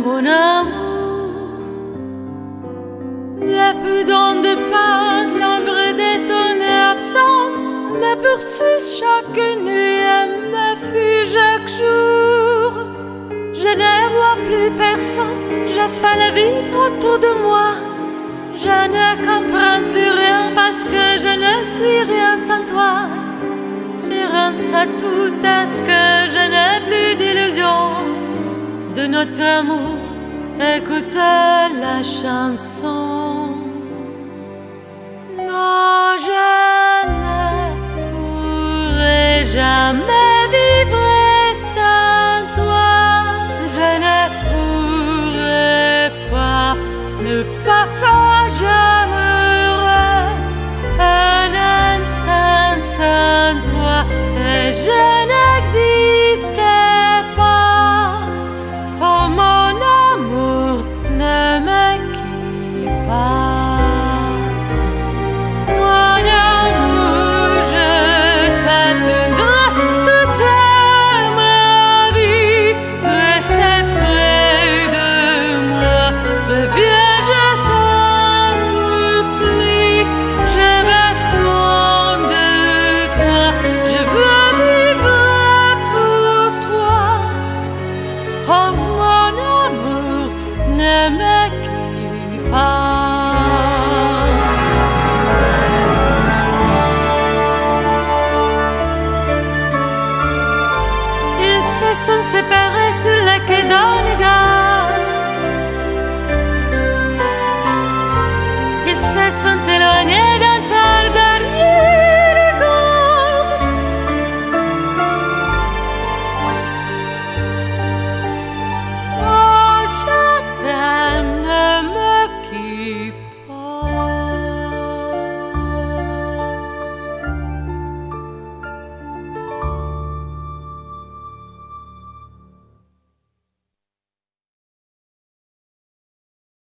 mon amour. Depuis dans de pas l'ombre de ton absence me poursuit chaque nuit et me fuit chaque jour. Je ne vois plus personne, je fais le vide autour de moi. Je ne comprends plus rien parce que je ne suis rien sans toi. C'est rien ça tout, est-ce que je n'ai plus d'illusion de notre amour? Écoutez la chanson. Non, je ne pourrai jamais vivre sans toi. Je ne pourrai pas ne pas j'aimerais un instant sans toi et je n'existais pas. Oh mon amour, ne me quitte pas. Mon amour, je t'attendrai toute ma vie. Reste près de moi, reviens, je t'en supplie. J'ai besoin de toi, je veux vivre pour toi. Oh mon amour, ne me quitte pas. Ils se sont séparés sur le quai d'Onega.